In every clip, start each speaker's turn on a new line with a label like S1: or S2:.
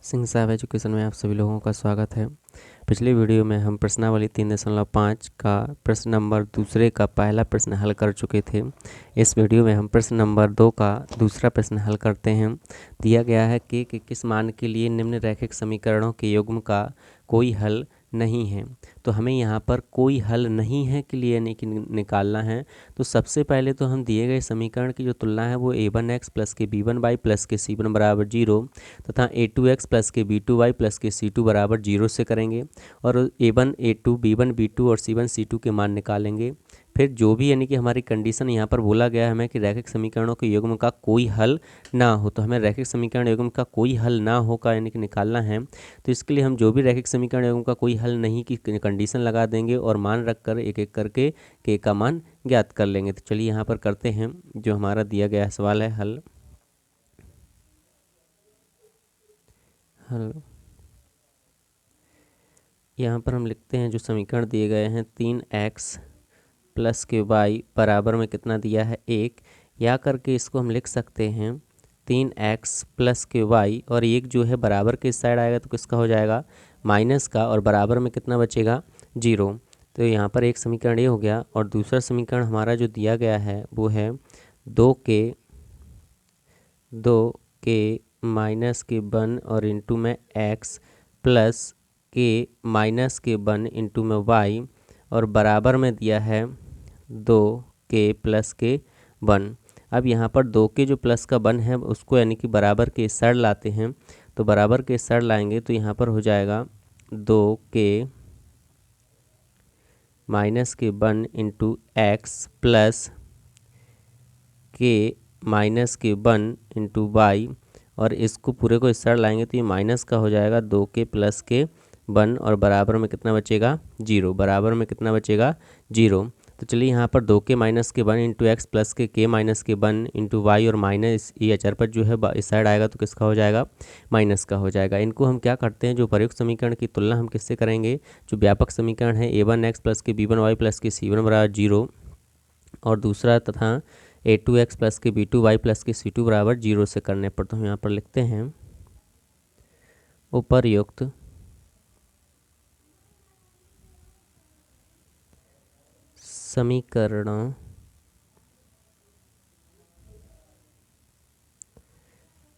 S1: सिंह साहब एजुकेशन में आप सभी लोगों का स्वागत है। पिछली वीडियो में हम प्रश्नावली 3.5 का प्रश्न नंबर दूसरे का पहला प्रश्न हल कर चुके थे। इस वीडियो में हम प्रश्न नंबर 2 का दूसरा प्रश्न हल करते हैं। दिया गया है कि किस मान के लिए निम्न रैखिक समीकरणों के युग्म का कोई हल नहीं है। तो हमें यहाँ पर कोई हल नहीं है के लिए निकालना है। तो सबसे पहले तो हम दिए गए समीकरण की जो तुलना है वो a1x प्लस के b1y प्लस के c1 बराबर 0 तथा a2x प्लस के b2y प्लस के c2 बराबर 0 से करेंगे और a1 a2 b1 b2 और c1 c2 के मान निकालेंगे। फिर जो भी यानी कि हमारी कंडीशन यहाँ पर बोला गया है हमें कि रैखिक समीकरणों के युग्म का कोई हल ना हो, तो हमें रैखिक समीकरण युग्म का कोई हल ना हो का यानी कि निकालना है। तो इसके लिए हम जो भी रैखिक समीकरण युग्म का कोई हल नहीं की कंडीशन लगा देंगे और मान रख कर एक एक करके के का मान ज्ञात कर लेंगे। तो चलिए यहाँ पर करते हैं जो हमारा दिया गया सवाल है हल। यहाँ पर हम लिखते हैं जो समीकरण दिए गए हैं 3x प्लस के y बराबर में कितना दिया है 1, या करके इसको हम लिख सकते हैं 3x प्लस के y और एक जो है बराबर के इस साइड आएगा तो किसका हो जाएगा माइनस का, और बराबर में कितना बचेगा 0। तो यहाँ पर एक समीकरण ये हो गया और दूसरा समीकरण हमारा जो दिया गया है वो है 2 के माइनस के 1 और इंटू में x प्लस के माइनस के 1 इंटू में y और बराबर में दिया है 2 के प्लस के 1। अब यहाँ पर 2 के जो प्लस का 1 है उसको यानी कि बराबर के इस साइड लाते हैं। तो बराबर के इस साइड लाएंगे तो यहाँ पर हो जाएगा 2 के माइनस के 1 इंटू एक्स प्लस के माइनस के 1 इंटू वाई, और इसको पूरे को इस साइड लाएंगे तो ये माइनस का हो जाएगा 2 के प्लस के 1 और बराबर में कितना बचेगा 0, बराबर में कितना बचेगा 0। तो चलिए यहाँ पर 2 के माइनस के 1 इंटू एक्स प्लस के माइनस के 1 इंटू वाई और माइनस ये अचर पर जो है इस साइड आएगा तो किसका हो जाएगा माइनस का हो जाएगा। इनको हम क्या करते हैं जो प्रयुक्त समीकरण की तुलना हम किससे करेंगे, जो व्यापक समीकरण है a1x प्लस के b1y प्लस के c1 बराबर 0 और दूसरा तथा a2x प्लस के b2y प्लस के c2 बराबर 0 से करने पर। तो हम यहाँ पर लिखते हैं उपर्युक्त समीकरणों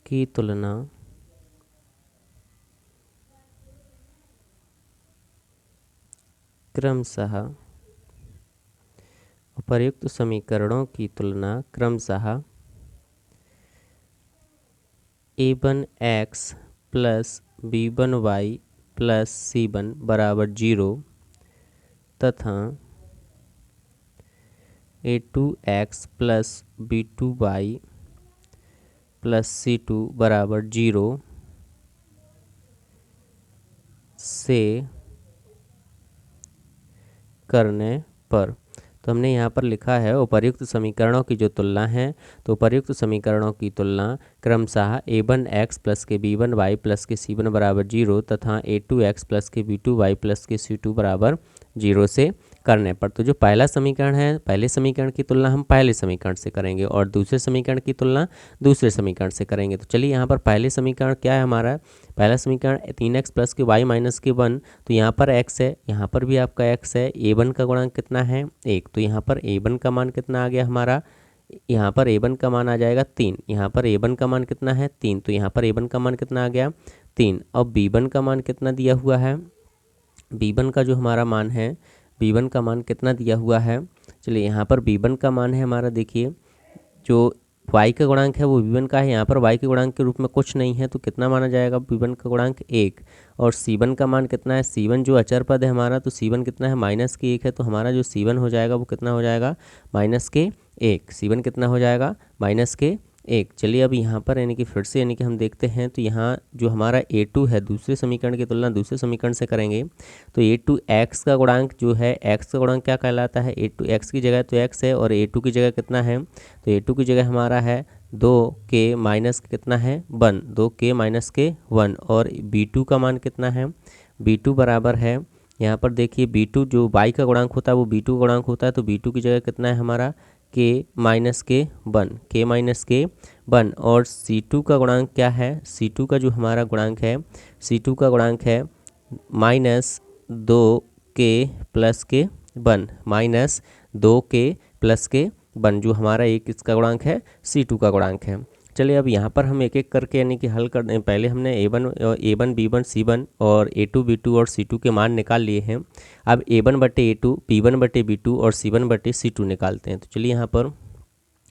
S1: की तुलना क्रमशः उपर्युक्त समीकरणों की तुलना क्रमशः a1x plus b1y plus c1 बराबर 0 तथा a2x plus b2y plus c2 बराबर 0 से करने पर। तो हमने यहाँ पर लिखा है उपर्युक्त समीकरणों की जो तुलना है, तो उपर्युक्त समीकरणों की तुलना क्रमशः a1x प्लस के b1y प्लस के c1 बराबर 0 तथा a2x प्लस के b2y प्लस के c2 बराबर 0 से करने पर। तो जो पहला समीकरण है पहले समीकरण की तुलना हम पहले समीकरण से करेंगे और दूसरे समीकरण की तुलना दूसरे समीकरण से करेंगे। तो चलिए यहाँ पर पहले समीकरण क्या है हमारा, पहला समीकरण 3x प्लस के y माइनस के 1, तो यहाँ पर x है, यहाँ पर भी आपका x है, a1 का गुणांक कितना है 1, तो यहाँ पर a1 का मान कितना आ गया हमारा, यहाँ पर a1 का मान आ जाएगा 3, यहाँ पर a1 का मान कितना है 3, तो यहाँ पर a1 का मान कितना आ गया 3। अब b1 का मान कितना दिया हुआ है, b1 का जो हमारा मान है b1 का मान कितना दिया हुआ है, चलिए यहाँ पर b1 का मान है हमारा, देखिए जो y का गुणांक है वो b1 का है, यहाँ पर y के गुणांक के रूप में कुछ नहीं है तो कितना माना जाएगा b1 का गुणांक 1, और c1 का मान कितना है, c1 जो अचर पद है हमारा तो c1 कितना है माइनस के 1 है, तो हमारा जो c1 हो जाएगा वो कितना हो जाएगा माइनस के 1, c1 कितना हो जाएगा माइनस के 1। चलिए अब यहाँ पर यानी कि फिर से यानी कि हम देखते हैं तो यहाँ जो हमारा a2 है दूसरे समीकरण की तुलना दूसरे समीकरण से करेंगे तो a2x का गुणांक जो है x का गुणांक क्या कहलाता है, a2x की जगह तो x है और a2 की जगह कितना है, तो a2 की जगह हमारा है 2 के माइनस कितना है 1, 2 के माइनस के 1, और b2 का मान कितना है, b2 बराबर है यहाँ पर देखिए b2 जो y का गुणांक होता है वो b2 का गुणांक होता है, तो b2 की जगह कितना है हमारा के माइनस के 1, के माइनस के 1 और C2 का गुणांक क्या है, C2 का जो हमारा गुणांक है, C2 का गुणांक है -2k+k 1, -2k+k 1 जो हमारा एक इसका गुणांक है, C2 का गुणांक है। चलिए अब यहाँ पर हम एक एक करके यानी कि हल कर दें। पहले हमने A1 B1 C1 और A2 B2 और C2 के मान निकाल लिए हैं। अब A1/A2 B1/B2 और C1/C2 निकालते हैं। तो चलिए यहाँ पर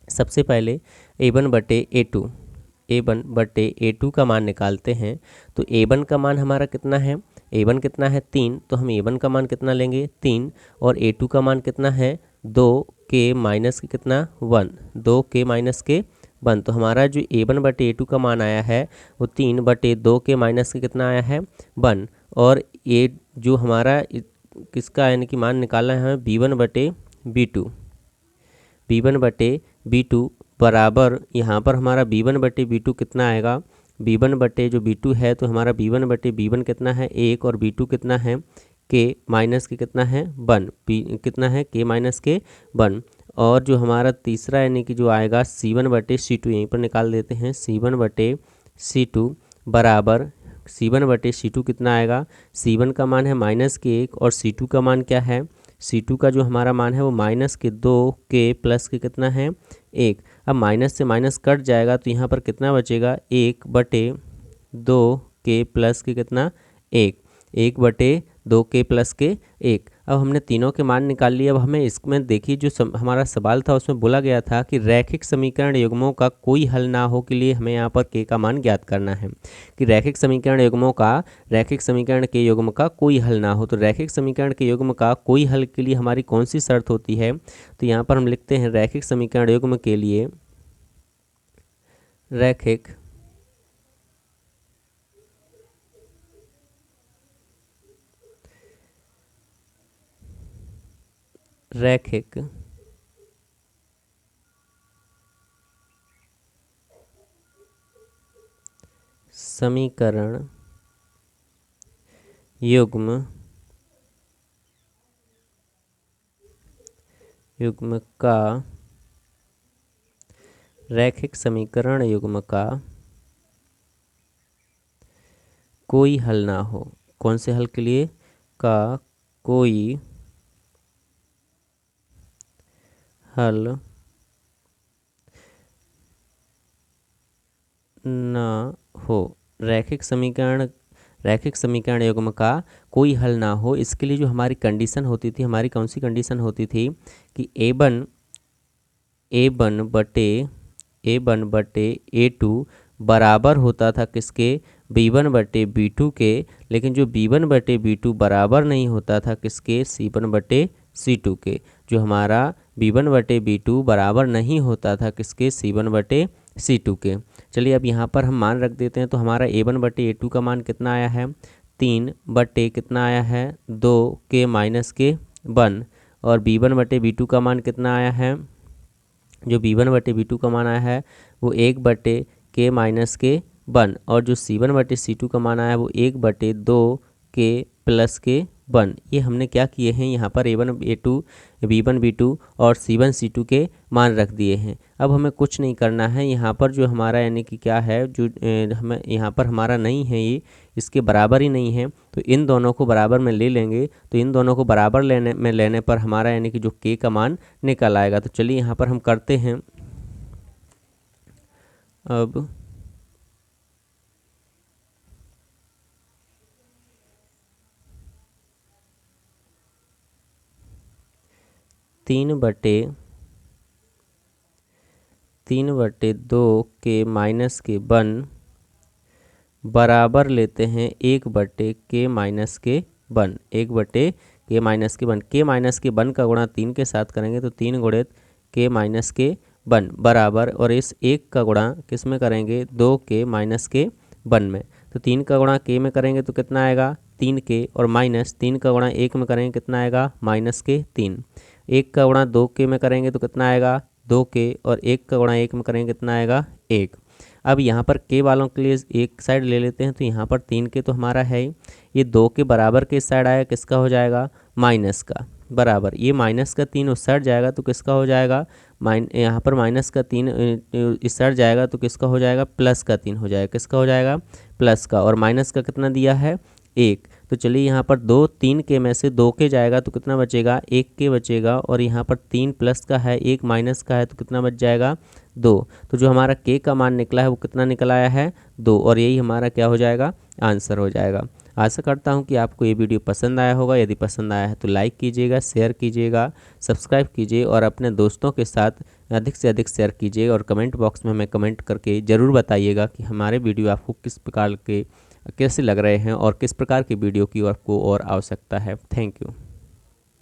S1: सबसे पहले A1/A2 का मान निकालते हैं। तो A1 का मान हमारा कितना है, A1 कितना है 3, तो हम A1 का मान कितना लेंगे 3, और A2 का मान कितना है 2k माइनस के कितना 1, 2k माइनस के 1। तो हमारा जो A1/A2 का मान आया है वो 3/2 के माइनस के कितना आया है 1, और ये जो हमारा किसका यानी कि मान निकालना है B1/B2 बराबर, यहाँ पर हमारा B1/B2 कितना आएगा, B1/B2 है तो हमारा B1/B1 कितना है 1, और B2 कितना है k माइनस के कितना है 1, कितना है k माइनस के 1। और जो हमारा तीसरा यानी कि जो आएगा C1/C2, यहीं पर निकाल देते हैं, C1/C2 बराबर, C1/C2 कितना आएगा, C1 का मान है -1 और C2 का मान क्या है, C2 का जो हमारा मान है वो -2k+ के कितना है 1। अब माइनस से माइनस कट जाएगा तो यहाँ पर कितना बचेगा 1/2k+ के कितना 1/2k+1। अब हमने तीनों के मान निकाल लिए। अब हमें इसमें देखिए जो हमारा सवाल था उसमें बोला गया था कि रैखिक समीकरण युग्मों का कोई हल ना हो के लिए हमें यहाँ पर k का मान ज्ञात करना है, कि रैखिक समीकरण के युग्म का कोई हल ना हो। तो रैखिक समीकरण के युग्म का कोई हल के लिए हमारी कौन सी शर्त होती है, तो यहाँ पर हम लिखते हैं रैखिक समीकरण युग्म के लिए रैखिक समीकरण युग्म का रैखिक समीकरण युग्म का कोई हल ना हो। कौन से हल के लिए, का कोई हल ना हो। रैखिक समीकरण युग्म का कोई हल ना हो, इसके लिए जो हमारी कंडीशन होती थी, हमारी कौन सी कंडीशन होती थी कि A1/A2 बराबर होता था किसके, B1/B2 के। लेकिन जो B1/B2 बराबर नहीं होता था किसके, C1/C2 के। जो हमारा B1/B2 बराबर नहीं होता था किसके, C1/C2 के। चलिए अब यहाँ पर हम मान रख देते हैं। तो हमारा A1/A2 का मान कितना आया है 3 कितना आया है 2k माइनस के 1, और B1/B2 का मान कितना आया है, जो B1/B2 का मान आया है वो 1/k माइनस के 1, और जो C1/C2 का मान आया है वो 1/2k+1। ये हमने क्या किए हैं, यहाँ पर A1/A2 B1/B2 और C1/C2 के मान रख दिए हैं। अब हमें कुछ नहीं करना है। यहाँ पर जो हमारा यानी कि क्या है, जो हमें यहाँ पर हमारा नहीं है, ये इसके बराबर ही नहीं है, तो इन दोनों को बराबर में ले लेंगे। तो इन दोनों को बराबर लेने पर हमारा यानी कि जो k का मान निकल आएगा। तो चलिए यहाँ पर हम करते हैं। अब 3/2k माइनस के 1 बराबर लेते हैं 1/k माइनस के 1, 1/k माइनस के 1। k माइनस के 1 का गुणा 3 के साथ करेंगे तो 3 गुणित k माइनस के 1 बराबर, और इस 1 का गुणा किस में करेंगे 2k माइनस के 1 में। तो 3 का गुणा k में करेंगे तो कितना आएगा 3k, और माइनस 3 का गुणा 1 में करेंगे कितना आएगा -3। 1 का गुणा 2k में करेंगे तो कितना आएगा 2k, और 1 का गुणा 1 में करेंगे कितना आएगा 1। अब यहाँ पर k वालों के लिए एक साइड ले लेते हैं। तो यहाँ पर 3k तो हमारा है ही, ये 2 के बराबर के साइड आया, किसका हो जाएगा माइनस का बराबर, ये माइनस का 3 उस साइड जाएगा तो किसका हो जाएगा यहाँ पर माइनस का 3 इस साइड जाएगा तो किसका हो जाएगा, प्लस का 3 हो जाएगा, किसका हो जाएगा, प्लस का। और माइनस का कितना दिया है, 1। तो चलिए यहाँ पर 2 3 के में से 2 के जाएगा तो कितना बचेगा, 1 के बचेगा। और यहाँ पर 3 प्लस का है, 1 माइनस का है, तो कितना बच जाएगा, 2। तो जो हमारा के का मान निकला है वो कितना निकल आया है, 2। और यही हमारा क्या हो जाएगा, आंसर हो जाएगा। आशा करता हूँ कि आपको ये वीडियो पसंद आया होगा। यदि पसंद आया है तो लाइक कीजिएगा, शेयर कीजिएगा, सब्सक्राइब कीजिए और अपने दोस्तों के साथ अधिक से अधिक शेयर कीजिए। और कमेंट बॉक्स में हमें कमेंट करके ज़रूर बताइएगा कि हमारे वीडियो आपको किस प्रकार के कैसे लग रहे हैं और किस प्रकार की वीडियो की आपको और आवश्यकता है। Thank you.